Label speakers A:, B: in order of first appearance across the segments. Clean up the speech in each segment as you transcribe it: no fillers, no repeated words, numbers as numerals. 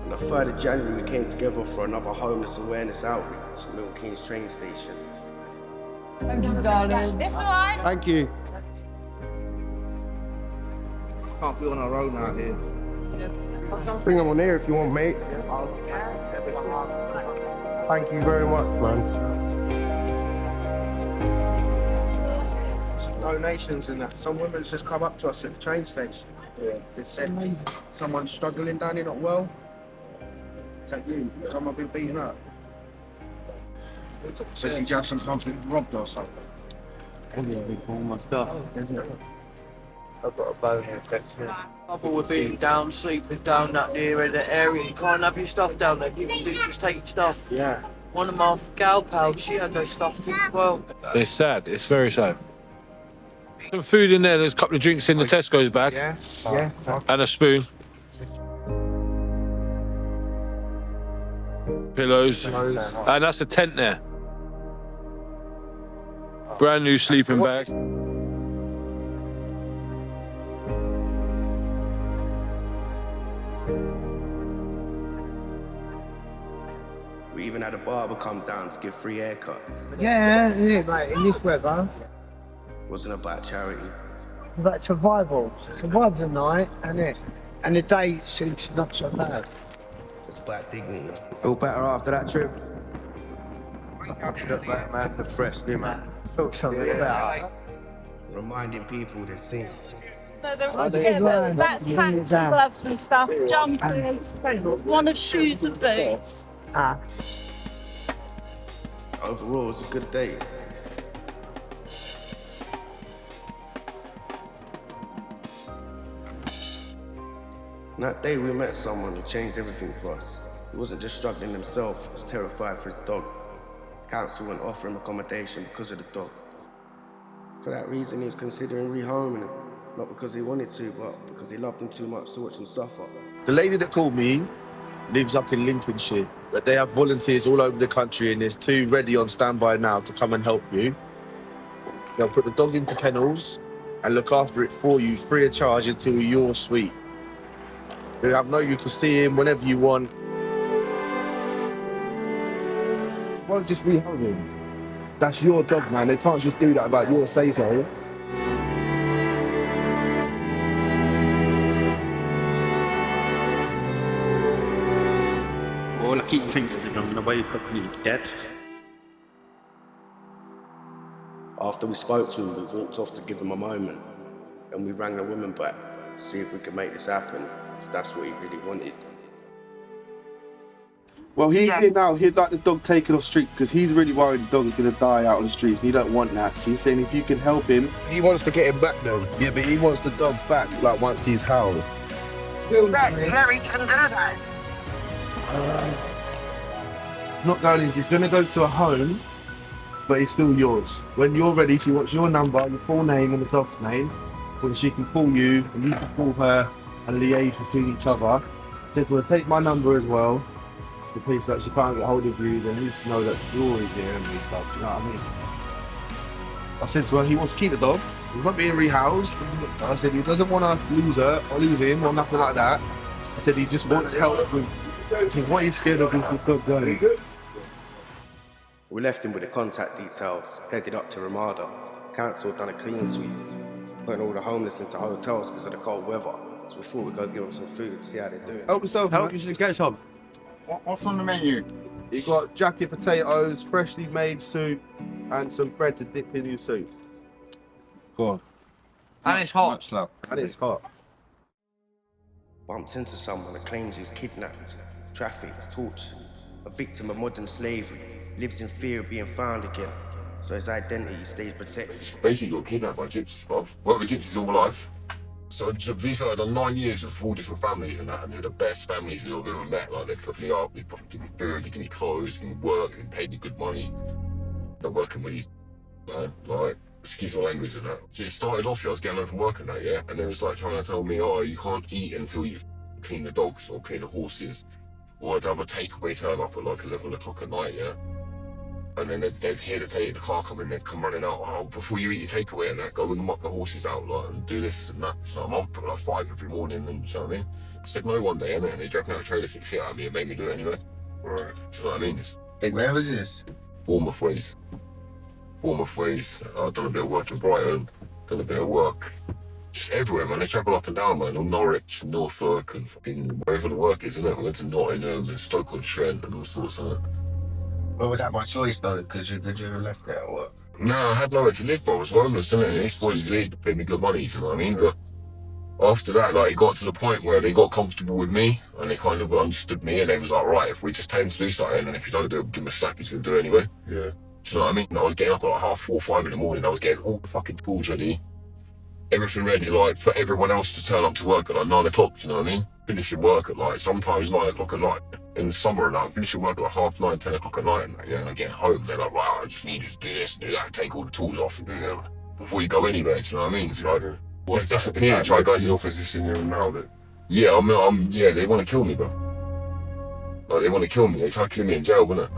A: On the 3rd of January, we came together for another homeless awareness outreach at Milton Keynes train station.
B: Thank you, darling.
C: It's all right.
A: Thank you.
D: Can't be on our own out here.
A: Bring them on here if you want, mate. Thank you very much, man.
D: Some donations and that. Some women's just come up to us at the train station. Yeah. They said someone's struggling down here, not well. Is that you? Someone been beaten up? So did you have something robbed or something?
B: I've got a bone infection.
E: People were being down, sleeping down that near in the area. You can't have your stuff down there. People do just take your stuff.
D: Yeah.
E: One of my gal pals, she had her stuff too as well.
F: It's sad. It's very sad. Some food in there. There's a couple of drinks in the Tesco's bag.
D: Yeah. Yeah.
F: And a spoon. Pillows. And that's a tent there. Brand new sleeping bag.
A: We even had a barber come down to give free haircuts.
G: Yeah, mate, in this weather,
A: It wasn't about charity.
G: but survival. Survive the night and the day seems not so bad.
A: It's about dignity. Feel better after that trip?
D: Look like man, the fresh new man.
G: Felt something about
A: Reminding people they're seen.
C: So they're all together. That's hats and gloves and stuff, jumpers, one of shoes and boots.
A: Overall, it was a good day. On that day, we met someone who changed everything for us. He wasn't just struggling himself, he was terrified for his dog. Council wouldn't offer him accommodation because of the dog. For that reason, he was considering rehoming him. Not because he wanted to, but because he loved him too much to watch him suffer.
H: The lady that called me lives up in Lincolnshire, but they have volunteers all over the country and there's 2 ready on standby now to come and help you. They'll put the dog into kennels and look after it for you free of charge until you're sweet. You can see him whenever you want. Why don't just rehome him? That's your dog, man. They can't just do that about your say-so.
I: Well, I keep thinking that I'm going to wake up and he's dead.
A: After we spoke to him, we walked off to give him a moment. And we rang the woman back to see if we could make this happen, if that's what he really wanted.
H: Well, he's here now. He'd like the dog taken off street because he's really worried the dog's going to die out on the streets and he don't want that. So he's saying if you can help him. He wants to get him back though. Yeah, but he wants the dog back, like once he's housed.
G: Larry can do that.
H: Not darlings, he's going to go to a home, but it's still yours. When you're ready, she wants your number, your full name and the dog's name, so that she can call you and you can call her and liaise between each other. Said to her, take my number as well. The police that she can't get hold of you, then at least know that you're always here and stuff, you know what I mean? I said to her, he wants to keep the dog, he's not being rehoused. I said he doesn't want to lose her or lose him or nothing like that. I said he just wants help with, I said, what he's scared of is the dog going.
A: We left him with the contact details, headed up to Ramada. Council had done a clean sweep, putting all the homeless into hotels because of the cold weather. So we thought we'd go give them some food, see how they're doing.
H: Help yourself,
B: Help
H: man.
B: you should get some.
D: What's on the menu?
H: You got jacket potatoes, freshly made soup, and some bread to dip in your soup.
F: Go on.
B: And it's hot.
D: Much love.
H: And it's hot.
A: Bumped into someone that claims he was kidnapped, trafficked, tortured, a victim of modern slavery, lives in fear of being found again, so his identity stays protected.
J: Basically got kidnapped by gypsies, bruv. Worked with gypsies all my life. So to be fair, I'd done 9 years with 4 different families and that, and they're the best families you've ever met. Like, they put me up, they give me food, they give me clothes, they give me work, they paid me good money. They're working with these, man, like, excuse my language and that. So it started off, I was getting home from work and that, yeah, and they was like trying to tell me, oh, you can't eat until you clean the dogs or clean the horses, or I'd have a takeaway turn up at like 11 o'clock at night, yeah. And then they'd hear the car coming, they'd come running out. Oh, before you eat your takeaway and that, go and muck the horses out, like, and do this and that. So I'm up at like 5 every morning, and you know what I mean? I said no one day, innit? And they dragged me out of the trailer, kicked shit out of me, and made me do it anyway. Right. Do you know what I mean?
A: Where was this?
J: Bournemouth ways. I've done a bit of work in Brighton, done a bit of work just everywhere, man. They travel up and down, man. All Norwich, Norfolk, and fucking wherever the work is, isn't it? We went to Nottingham and Stoke-on-Trent and all sorts of it.
A: Well, was that my choice though? Could you have left there or what?
J: No, I had nowhere to live, bro. I was homeless, innit? And these boys paid me good money, you know what I mean? But after that, like, it got to the point where they got comfortable with me and they kind of understood me, and they was like, right, if we just tell him to do something, and if you don't do it, give him a slap, he's gonna do it anyway. Yeah. Do you know what I mean? I was getting up at like 4:30, 5 in the morning. I was getting all the fucking tools ready, everything ready, like, for everyone else to turn up to work at like 9 o'clock, do you know what I mean? Finishing work at like, sometimes 9 o'clock at night. In the summer, like, I'm finishing work at like 9:30, 10 o'clock at night, and yeah, and I get home, they're like, wow, I just need you to do this and do that, take all the tools off and do that before you go anywhere, do you know what I mean? So, what's disappeared, try going to your position you're in now, that... Yeah, yeah, they want to kill me, bro. Like, they want to kill me, they try to kill me in jail, innit?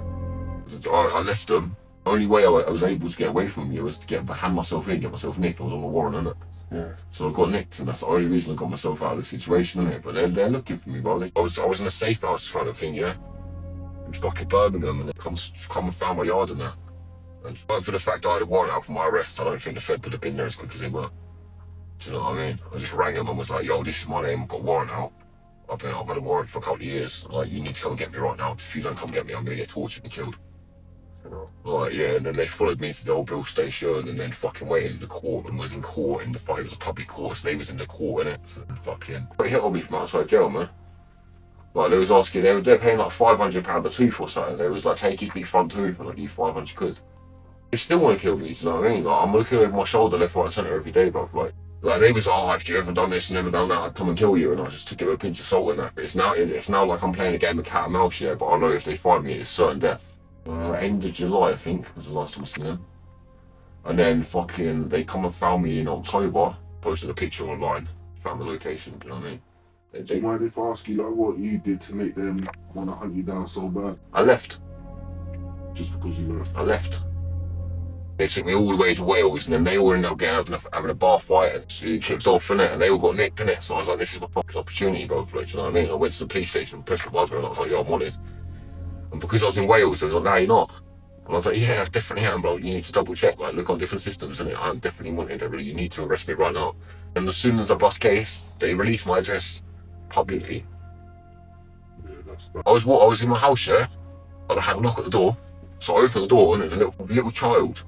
J: I left them. The only way I was able to get away from you was to hand myself in, get myself nicked. I was on a warrant, innit? Yeah. So I got nicked, and that's the only reason I got myself out of the situation, innit? But they're looking for me, bro. I was in a safe house kind of thing, yeah? It was fucking Birmingham, and they come and found my yard and that. And for the fact that I had a warrant out for my arrest, I don't think the Fed would have been there as quick as they were. Do you know what I mean? I just rang them and was like, yo, this is my name, I've got a warrant out. I've had a warrant for a couple of years. Like, you need to come and get me right now, because if you don't come get me, I'm gonna get tortured and killed. Like, yeah, and then they followed me to the old Bill station and then fucking waited in the court and was in court in the fight. It was a public court, so they was in the court, innit? So fucking... They hit on me from outside jail, man. Like, they was asking, they're paying like £500 a tooth or something. They was like, take your big front tooth and I give you 500 quid. They still want to kill me, do you know what I mean? Like, I'm looking over my shoulder left, right and centre every day, bro. Like they was, oh, if you ever done this and never done that, I'd come and kill you, and I just took it with a pinch of salt and that. But it's now like I'm playing a game of cat and mouse, yeah, but I know if they find me, it's certain death. End of July, I think, was the last time I seen them. And then fucking, they come and found me in October, posted a picture online, found the location, you know what I mean?
H: Do you mind if I ask you, like, what you did to make them want to hunt you down so bad?
J: I left.
H: Just because you left?
J: I left. They took me all the way to Wales, and then they all ended up having a bar fight, and it kicked off, innit? And they all got nicked, innit? So I was like, this is my fucking opportunity, bro. Like, you know what I mean? I went to the police station, pressed the buzzer, and I was like, yo, I'm wanted. And because I was in Wales, they was like, no, you're not. And I was like, yeah, I definitely am, bro. You need to double check, like, look on different systems, innit? I'm definitely wanted. You need to arrest me right now. And as soon as I bust case, they released my address publicly.
H: Yeah,
J: I was in my house, yeah? And I had a knock at the door. So I opened the door, and there's a little child.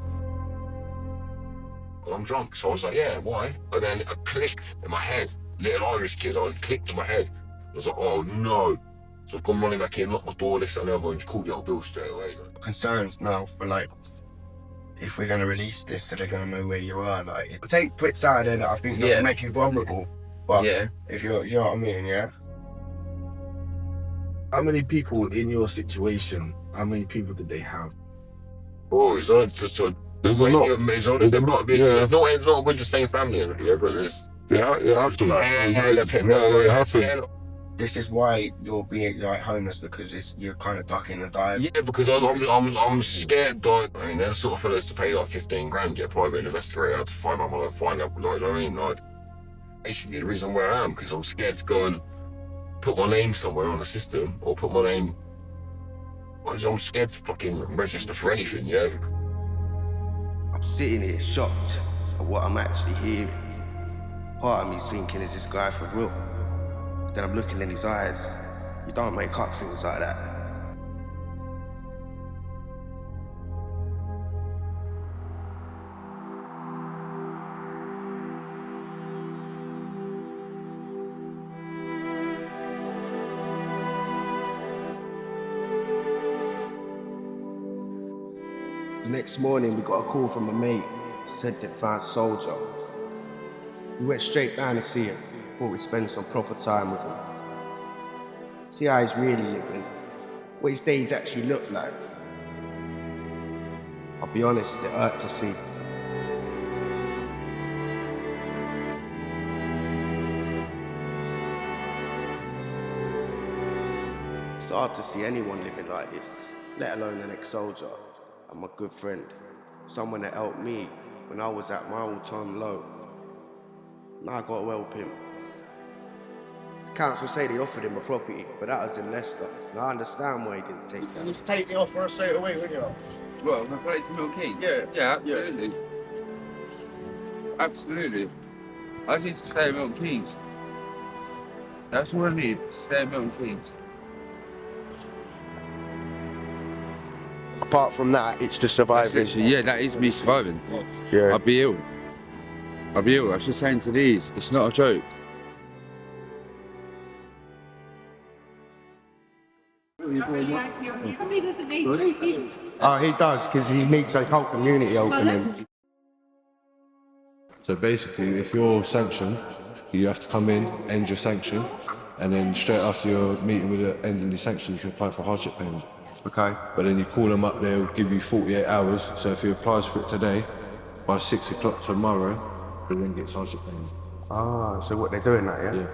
J: And I'm drunk, so I was like, yeah, why? And then I clicked in my head, little Irish kid, I clicked in my head. I was like, oh no. So I've gone running back in, locked my door, this and the other, and just called the old Bill straight away. Like.
A: Concerns now for like, if we're gonna release this, so they're gonna know where you are. Like, take bits out of there that I think will make you vulnerable. But if you're, you know what I mean, yeah.
H: How many people in your situation, how many people did they have?
J: Oh, it's not just a...
H: There's a lot.
J: Not with the same family, yeah, but there's...
H: Yeah, it has to.
J: It has to.
A: This is why you're being like homeless, because you're kind of ducking and diving.
J: Yeah, because I'm scared. Like, I mean, there's sort of fellas to pay like 15 grand, get a private investigator to find out, like, what I mean, like, basically the reason where I am, because I'm scared to go and put my name somewhere on the system, or put my name. I'm scared to fucking register for anything, yeah.
A: I'm sitting here shocked at what I'm actually hearing. Part of me's thinking, is this guy for real? But then I'm looking in his eyes. You don't make up things like that. The next morning, we got a call from a mate. Said they'd found Soldier. We went straight down to see him. Thought we'd spend some proper time with him. See how he's really living. What his days actually look like. I'll be honest, it hurt to see. It's hard to see anyone living like this, let alone an ex-soldier. I'm a good friend. Someone that helped me when I was at my all-time low. Now I gotta help him. Council say they offered him a property, but that was in Leicester. And I understand why he didn't take that.
D: You'd take the offer straight away, wouldn't you?
K: Well, my place in Milton Keynes? Yeah, absolutely. Absolutely. I need to stay in Milton Keynes. That's what I need, stay in Milton Keynes.
D: Apart from that, it's just surviving.
K: Yeah, that is me surviving.
D: Yeah.
K: I'd be ill. I was just saying to these, it's not a joke.
D: Oh, he does, because he needs a whole community opening.
F: So basically, if you're sanctioned, you have to come in, end your sanction, and then straight after your meeting with the ending the sanction, you can apply for hardship payment.
D: Okay.
F: But then you call them up, they'll give you 48 hours. So if he applies for it today, by 6 o'clock tomorrow, he then gets hardship payment.
D: Ah, so what they're doing that, yeah?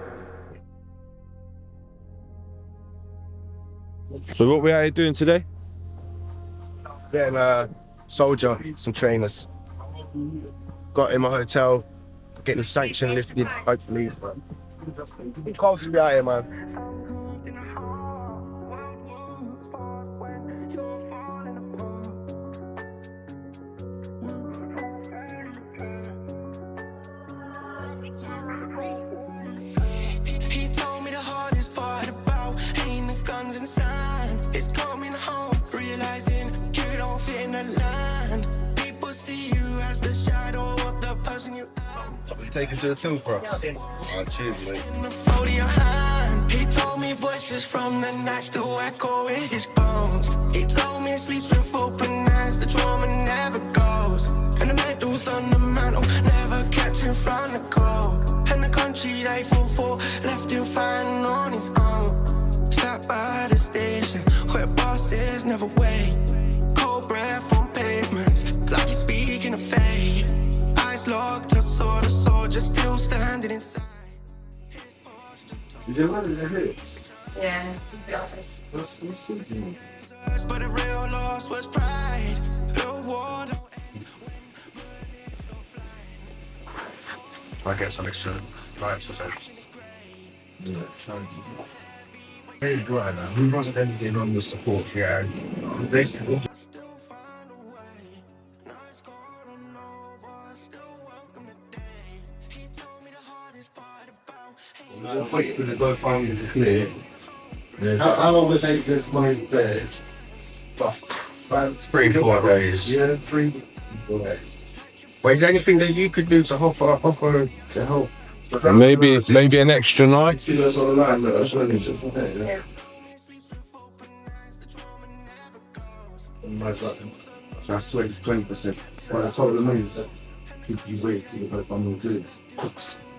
F: So what we are doing today?
D: Getting a soldier, some trainers. Got him a hotel, getting the sanction lifted, hopefully. It's cold to be out here, man.
L: He told me the hardest part about ain't the guns inside. It's coming home, realizing you don't fit in the line. People see you as the shadow of the person you are.
H: Take him to the till, bro. Oh, cheers, mate.
L: In the fold of your hand, he told me voices from the night still echo in his bones. He told me sleeps with open eyes, the drama never goes. And the medals on the mantle never kept him from the cold. And the country they fought for left him fighting on his own. Sat by the station where bosses never wait. Cold breath on pavements like he's speaking of fate. Eyes locked, a soul to soldier still standing inside.
H: Is it right? Is it here?
C: Yeah, the office.
L: But the real loss was pride. The war don't end when bullets don't fly.
D: Try to get some extra drives or something. Very good, man. We wasn't ending on the support here. Basically.
H: Just wait for the GoFundMe to clear. How long will it take this money to pay? About
D: 3-4 days.
H: Yeah, 3-4 days.
D: Wait, is there anything that you could do to offer to help?
F: Maybe an extra night.
H: See us online, but that's what it's for there, yeah. Most likely. So that's 20%. Well, that's what it means. If you wait till the GoFundMe clears.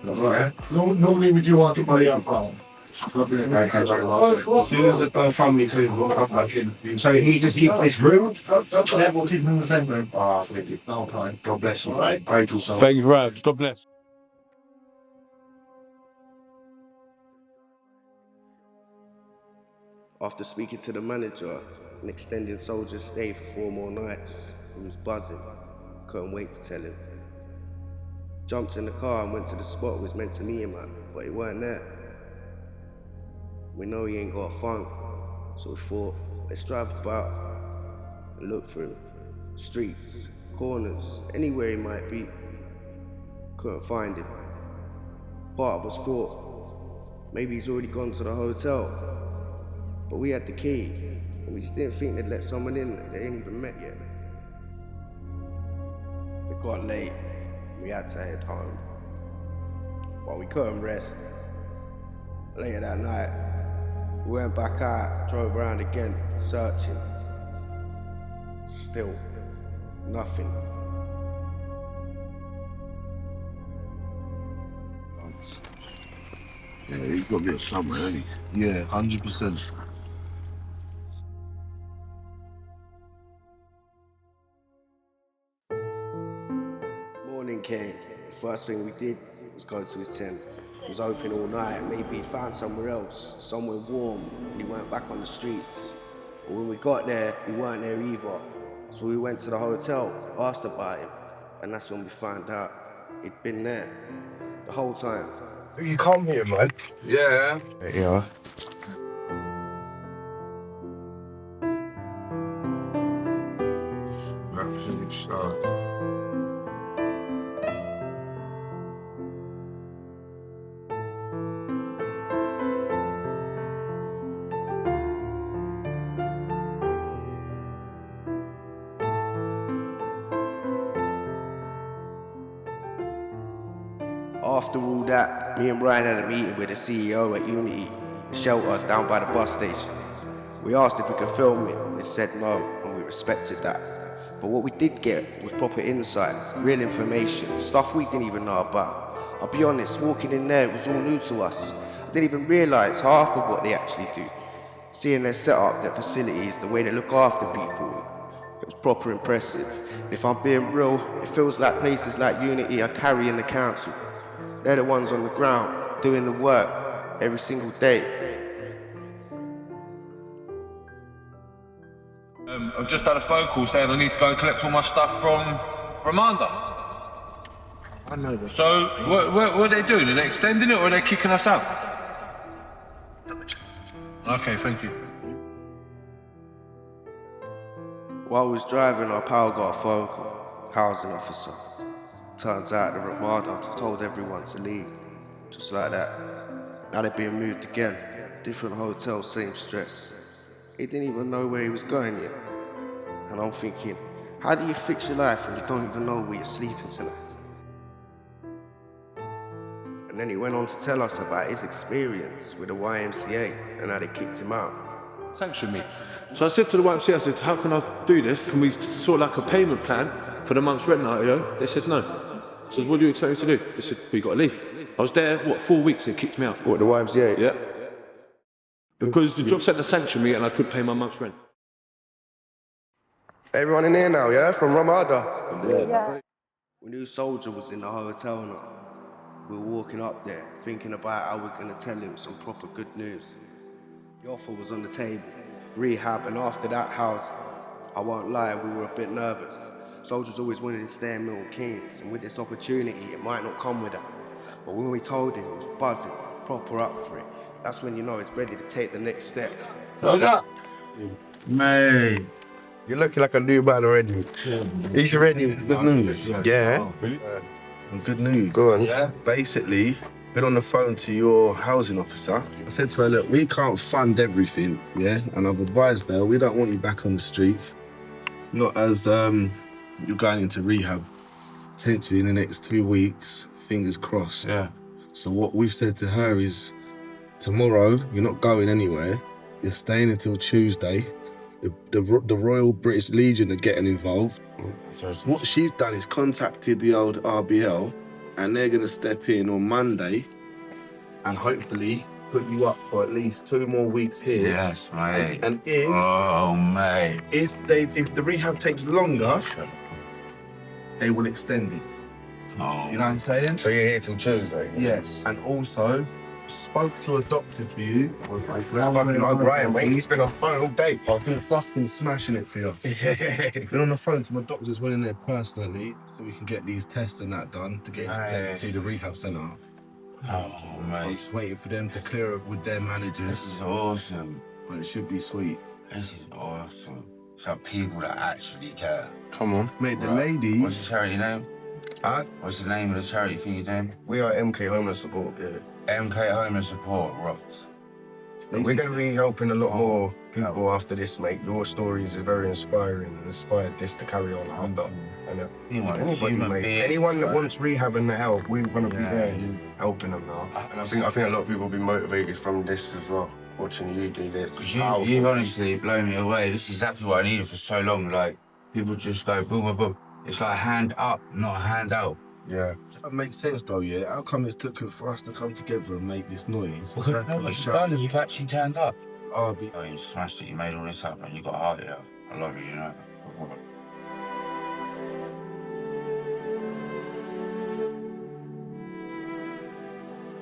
H: Right. Normally we do our money up front. As soon as the GoFundMe clears, we'll come back in.
D: So he just keeps this room?
H: Yeah, we'll keep him in the same room. Ah, the whole time.
D: God bless you.
H: Right.
D: Grateful soul.
F: Thank you very much. God bless.
A: After speaking to the manager and extending Soldier's stay for 4 more nights, he was buzzing. Couldn't wait to tell him. Jumped in the car and went to the spot we was meant to meet him at, but he weren't there. We know he ain't got a phone, so we thought, let's drive about and look for him. Streets, corners, anywhere he might be. Couldn't find him. Part of us thought, maybe he's already gone to the hotel. But we had the key, and we just didn't think they'd let someone in that they ain't even met yet. It got late. We had to head home, but we couldn't rest. Later that night, we went back out, drove around again, searching. Still, nothing.
J: Yeah, he's got to be somewhere, hasn't he?
H: Yeah, 100%.
A: Morning came. The first thing we did was go to his tent. It was open all night. Maybe he'd found somewhere else, somewhere warm, and he weren't back on the streets. But when we got there, he weren't there either. So we went to the hotel, asked about him, and that's when we found out he'd been there the whole time.
J: You come here, man. Yeah.
A: Yeah.
J: Absolute star.
A: After all that, me and Brian had a meeting with the CEO at Unity, the shelter down by the bus station. We asked if we could film it, and they said no, and we respected that. But what we did get was proper insights, real information, stuff we didn't even know about. I'll be honest, walking in there was all new to us. I didn't even realise half of what they actually do. Seeing their setup, their facilities, the way they look after people, it was proper impressive. And if I'm being real, it feels like places like Unity are carrying the council. They're the ones on the ground, doing the work every single day.
F: I've just had a phone call saying I need to go and collect all my stuff from Ramanda.
H: I know this.
F: So, what are they doing? Are they extending it or are they kicking us out? Okay, thank you.
A: While we was driving, our pal got a phone call, housing officer. Turns out the Ramada told everyone to leave, just like that. Now they're being moved again, different hotel, same stress. He didn't even know where he was going yet. And I'm thinking, how do you fix your life when you don't even know where you're sleeping tonight? And then he went on to tell us about his experience with the YMCA and how they kicked him out.
F: Sanction me. So I said to the YMCA, I said, how can I do this? Can we sort like a payment plan for the month's rent now? They said no. I said, what do you expect me to do? They said, we got to leave. I was there, 4 weeks, they kicked me out.
A: What, the YMCA?
F: Yeah. Because the job centre sanctioned me and I couldn't pay my month's rent.
A: Everyone in here now, yeah? From Ramada? Yeah. We knew Soldier was in the hotel now. We were walking up there, thinking about how we're gonna tell him some proper good news. The offer was on the table, rehab, and after that house, I won't lie, we were a bit nervous. Soldier's always wanted to stay in Milton Keynes, and with this opportunity, it might not come with that. But when we told him, he was buzzing, proper up for it. That's when you know he's ready to take the next step.
J: Soldier! Mate, you're looking like a new man already. He's ready. Good news. Yeah.
H: Good news.
J: Go on.
H: Yeah. Basically, been on the phone to your housing officer. I said to her, look, we can't fund everything, yeah? And I've advised her, we don't want you back on the streets. Not as you're going into rehab. Potentially in the next 2 weeks, fingers crossed.
J: Yeah.
H: So what we've said to her is, tomorrow, you're not going anywhere. You're staying until Tuesday. The Royal British Legion are getting involved. What she's done is contacted the old RBL and they're going to step in on Monday and hopefully put you up for at least 2 more weeks here.
K: Yes, mate.
H: And if...
K: Oh, mate.
H: If the rehab takes longer, they will extend it.
K: Oh.
H: Do you know what I'm saying?
J: So you're here till Tuesday?
H: Yes. And also, spoke to a doctor for you.
J: Brian, mate, he's been on the phone all day.
H: I've been smashing it for you. Been on the phone to my doctors, went in there personally, so we can get these tests and that done to get to the rehab centre.
K: Oh, mate.
H: I'm just waiting for them to clear it with their managers.
K: This is awesome.
H: But it should be sweet.
K: This is awesome. So people that actually care.
J: Come on.
H: Mate, the lady...
K: What's the charity name?
J: Huh?
K: What's the name of the charity thing you're doing?
J: We are MK Homeless Support, yeah.
K: MK Homeless Support, Ross.
J: We're going to be helping a lot more people after this, mate. Your stories are very inspiring and inspired this to carry on harder. And anyone that wants rehab and the help, we're going to be there helping them now. And I think a lot of people will be motivated from this as well, watching you do this.
K: Because you honestly blow me away. This is exactly what I needed for so long. Like, people just go boom, boom, boom. It's like a hand up, not a hand out.
J: Yeah.
H: That makes sense though, yeah? How come it's taken for us to come together and make this noise?
K: No, what you've done, you've actually turned up.
H: Oh,
K: you smashed it, you made all this up and you got a heart here. I love you, you know.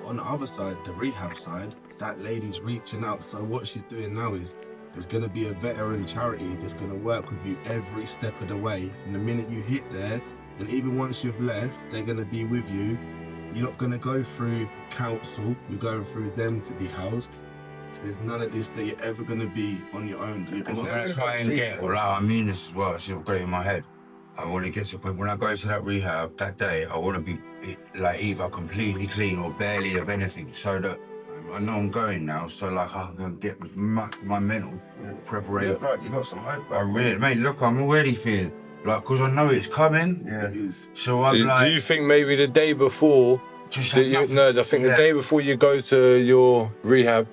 H: On the other side, the rehab side, that lady's reaching out. So what she's doing now is There's going to be a veteran charity that's going to work with you every step of the way. From the minute you hit there, and even once you've left, they're going to be with you. You're not going to go through council, you're going through them to be housed. There's none of this that you're ever going to be on your own. You're
K: I'm going to try and get, well, I mean this as well, so I've got it in my head. I want to get to the point when I go to that rehab that day, I want to be like either completely clean or barely of anything, so that I know I'm going now, so like I can get my mental preparation.
A: Yeah, right, you got some hope.
K: I really, mate, look, I'm already feeling like, because I know it's coming.
A: Yeah, it is.
K: So I'm like.
F: Do you think maybe the day before?
K: Just
F: No, I think the day before you go to your rehab,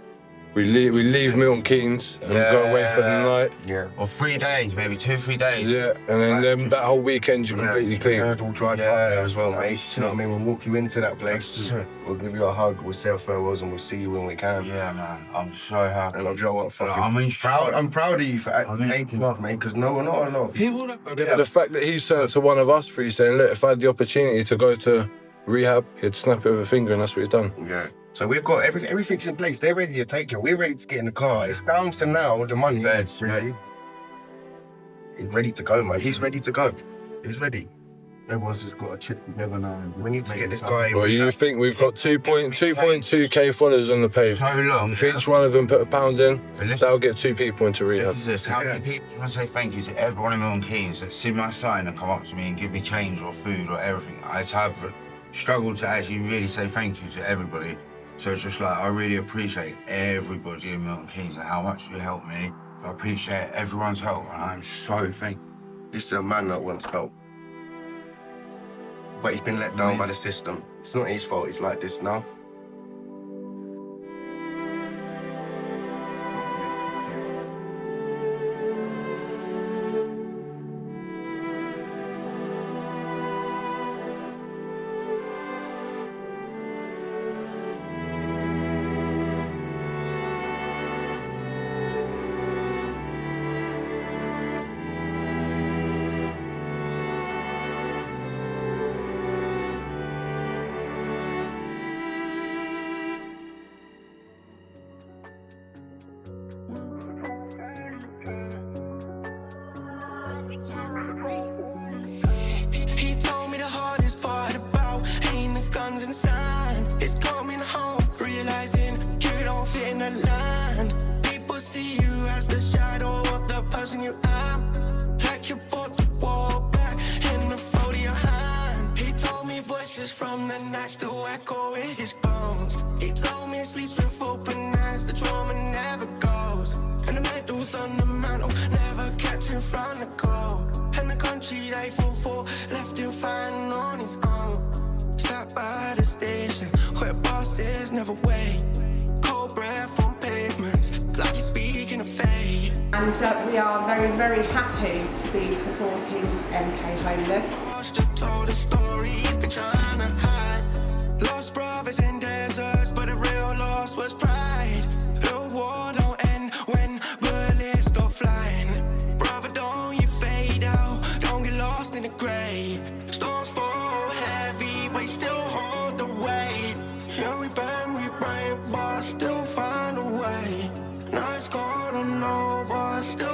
F: we leave Milton Keynes and go away for the night.
A: Yeah.
K: Or 3 days, maybe 2-3 days.
F: Yeah, and then that whole weekend you're completely clean.
A: We'll drive you up there as well, mate. You know what I mean? We'll walk you into that place. We'll give you a hug. We'll say our farewells and we'll see you when we can.
K: Yeah, man. I'm so happy.
A: And you know what?
K: I'm
A: I'm proud of you for acting up, mate. Because not a lot of people.
F: The fact that he's turned to one of us three, saying, "Look, if I had the opportunity to go to rehab, he'd snap it with a finger," and that's what he's done.
A: Yeah. So we've got everything's in place. They're ready to take you. We're ready to get in the car. It's down to now the money. Ready. He's ready to go, mate. He's ready to go. He's ready.
H: Everyone's just got to chip together now.
A: We need to get this guy.
F: Well, you think we've got 2.2k followers on the page?
K: So long.
F: If each one of them put £1 in, that'll get 2 people into rehab.
K: How many people want to say thank you to everyone in Milton Keynes that see my sign and come up to me and give me change or food or everything? I just have struggled to actually really say thank you to everybody. So it's just like, I really appreciate everybody in Milton Keynes and how much you helped me. I appreciate everyone's help and I'm so thankful.
A: This is a man that wants help. But he's been let down by the system. It's not his fault, he's like this now.
L: He told me the hardest part about ain't the guns inside. It's coming home, realizing you don't fit in the line. People see you as the shadow of the person you are. Like you bought the wall back in the fold of your hand. He told me voices from the night still echo in his bones. He told me sleeps with open eyes, the drama never goes. And the medals on the mantle never kept him from the cold. And the country they fought for left him fighting on his own. Sat by the station where bosses never wait. Cold breath on pavements like he's speaking of fate.
M: And we are very, very happy to be supporting MK Homeless.
L: Just told a story he's been trying to hide. Lost brothers in deserts, but the real loss was pride. The war don't end when bullets stop flying. Brother, don't you fade out, don't get lost in the grave. Storms fall heavy, but you still hold the weight. Yeah, we bend, we break, but I still find a way. Nights gone, I know, but I still